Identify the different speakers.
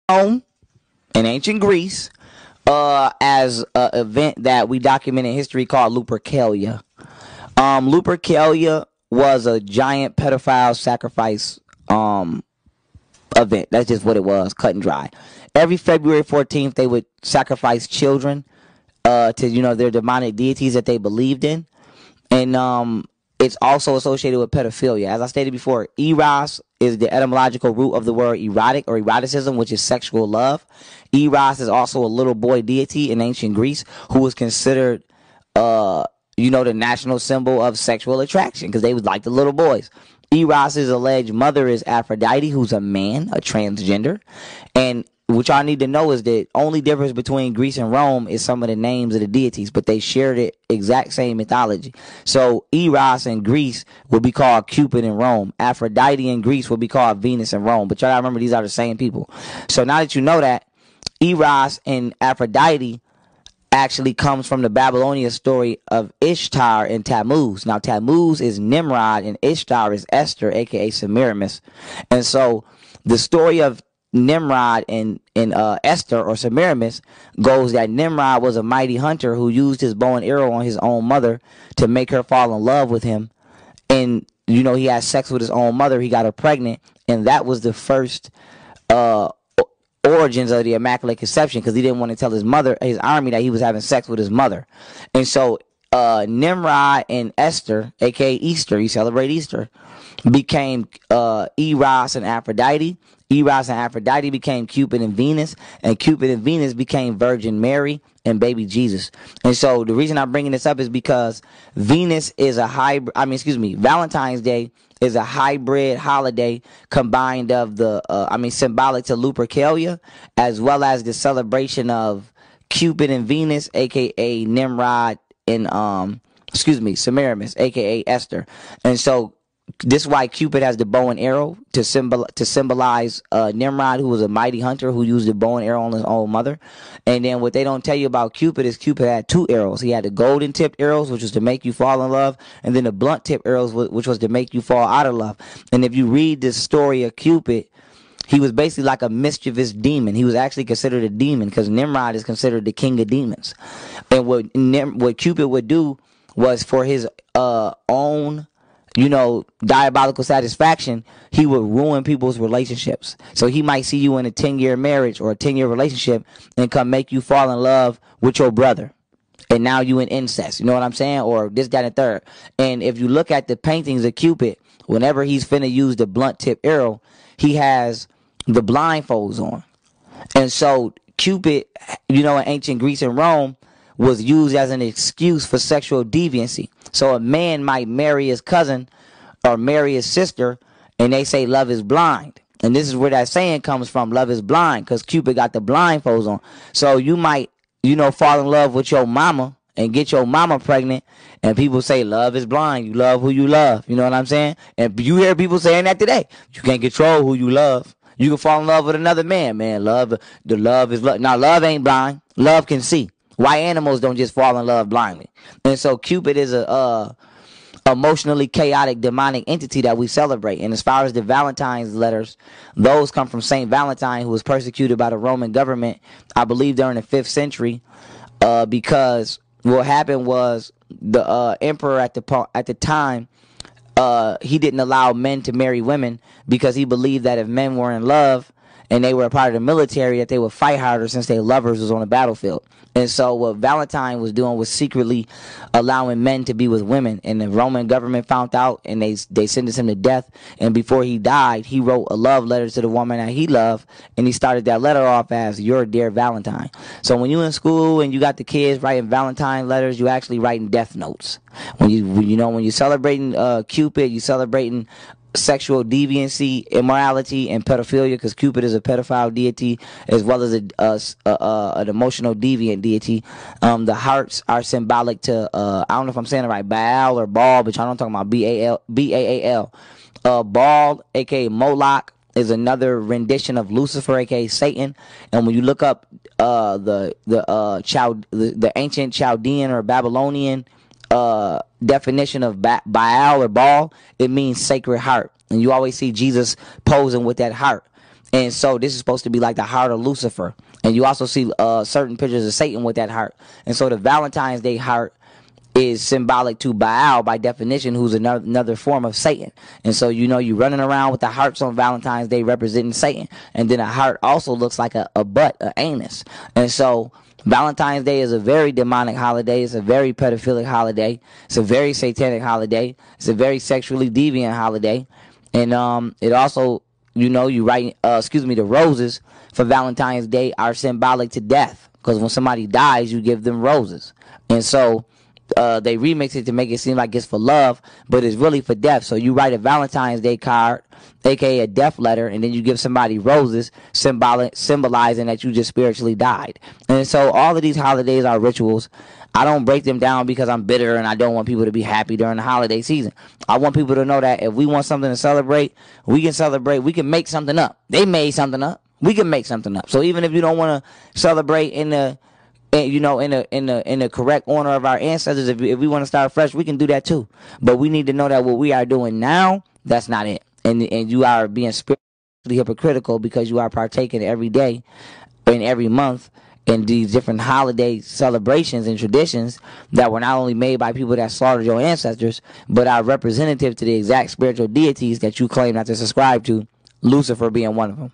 Speaker 1: Rome, in ancient Greece, as an event that we document in history called Lupercalia. Lupercalia was a giant pedophile sacrifice event. That's just what it was, cut and dry. Every February 14th, they would sacrifice children to their demonic deities that they believed in, and it's also associated with pedophilia. As I stated before, eros is the etymological root of the word erotic or eroticism, which is sexual love. Eros is also a little boy deity in ancient Greece who was considered the national symbol of sexual attraction because they was like the little boys. Eros's alleged mother is Aphrodite, who's a man, a transgender. And what y'all need to know is that only difference between Greece and Rome is some of the names of the deities, but they share the exact same mythology. So Eros in Greece would be called Cupid in Rome. Aphrodite in Greece would be called Venus in Rome. But y'all gotta remember, these are the same people. So now that you know that, Eros and Aphrodite actually comes from the Babylonian story of Ishtar and Tammuz. Now, Tammuz is Nimrod and Ishtar is Esther, aka Semiramis. And so the story of Nimrod and Esther or Semiramis goes that Nimrod was a mighty hunter who used his bow and arrow on his own mother to make her fall in love with him. And, he had sex with his own mother. He got her pregnant. And that was the first origins of the Immaculate Conception, because he didn't want to tell his army that he was having sex with his mother. And so Nimrod and Esther, aka Easter, you celebrate Easter, became Eros and Aphrodite. Eros and Aphrodite became Cupid and Venus, and Cupid and Venus became Virgin Mary and baby Jesus. And so the reason I'm bringing this up is because Valentine's Day is a hybrid holiday combined of symbolic to Lupercalia, as well as the celebration of Cupid and Venus, aka Nimrod, and Semiramis, aka Esther. And so this is why Cupid has the bow and arrow to symbolize Nimrod, who was a mighty hunter who used the bow and arrow on his own mother. And then what they don't tell you about Cupid is Cupid had two arrows. He had the golden tipped arrows, which was to make you fall in love, and then the blunt tipped arrows, which was to make you fall out of love. And if you read the story of Cupid, he was basically like a mischievous demon. He was actually considered a demon because Nimrod is considered the king of demons. And what Cupid would do was, for his own diabolical satisfaction, he would ruin people's relationships. So he might see you in a 10-year marriage or a 10-year relationship and come make you fall in love with your brother. And now you in incest. You know what I'm saying? Or this, that, and third. And if you look at the paintings of Cupid, whenever he's finna use the blunt tip arrow, he has the blindfolds on. And so Cupid, in ancient Greece and Rome, was used as an excuse for sexual deviancy. So a man might marry his cousin or marry his sister, and they say love is blind. And this is where that saying comes from, love is blind, because Cupid got the blindfolds on. So you might, fall in love with your mama and get your mama pregnant, and people say love is blind. You love who you love. You know what I'm saying? And you hear people saying that today. You can't control who you love. You can fall in love with another man, man. Love is love. Now, love ain't blind. Love can see. Why animals don't just fall in love blindly. And so Cupid is a emotionally chaotic demonic entity that we celebrate. And as far as the Valentine's letters, those come from Saint Valentine, who was persecuted by the Roman government, I believe during the 5th century, because what happened was the emperor at the time, he didn't allow men to marry women because he believed that if men were in love and they were a part of the military, that they would fight harder since their lovers was on the battlefield. And so what Valentine was doing was secretly allowing men to be with women. And the Roman government found out, and they sentenced him to death. And before he died, he wrote a love letter to the woman that he loved, and he started that letter off as, "Your dear Valentine." So when you in school and you got the kids writing Valentine letters, you actually writing death notes. When you're celebrating Cupid, you're celebrating sexual deviancy, immorality, and pedophilia, because Cupid is a pedophile deity as well as an emotional deviant deity. The hearts are symbolic to I don't know if I'm saying it right, Baal or Baal, but y'all don't talk about Baal. Baal, aka Moloch, is another rendition of Lucifer, aka Satan. And when you look up the ancient Chaldean or Babylonian definition of Baal or Baal, it means sacred heart. And you always see Jesus posing with that heart. And so this is supposed to be like the heart of Lucifer. And you also see certain pictures of Satan with that heart. And so the Valentine's Day heart is symbolic to Baal by definition, who's another form of Satan. And so, you know, you running around with the hearts on Valentine's Day representing Satan. And then a heart also looks like a butt, an anus. And so Valentine's Day is a very demonic holiday. It's a very pedophilic holiday. It's a very satanic holiday. It's a very sexually deviant holiday. And it also, you know, you write, the roses for Valentine's Day are symbolic to death. Because when somebody dies, you give them roses. And so they remix it to make it seem like it's for love, but it's really for death. So you write a Valentine's Day card, aka a death letter, and then you give somebody roses, symbolizing that you just spiritually died. And so all of these holidays are rituals. I don't break them down because I'm bitter and I don't want people to be happy during the holiday season. I want people to know that if we want something to celebrate, we can celebrate. We can make something up. They made something up. We can make something up. So even if you don't want to celebrate in the correct honor of our ancestors, if we want to start fresh, we can do that too. But we need to know that what we are doing now, that's not it. And you are being spiritually hypocritical because you are partaking every day and every month in these different holiday celebrations and traditions that were not only made by people that slaughtered your ancestors, but are representative to the exact spiritual deities that you claim not to subscribe to, Lucifer being one of them.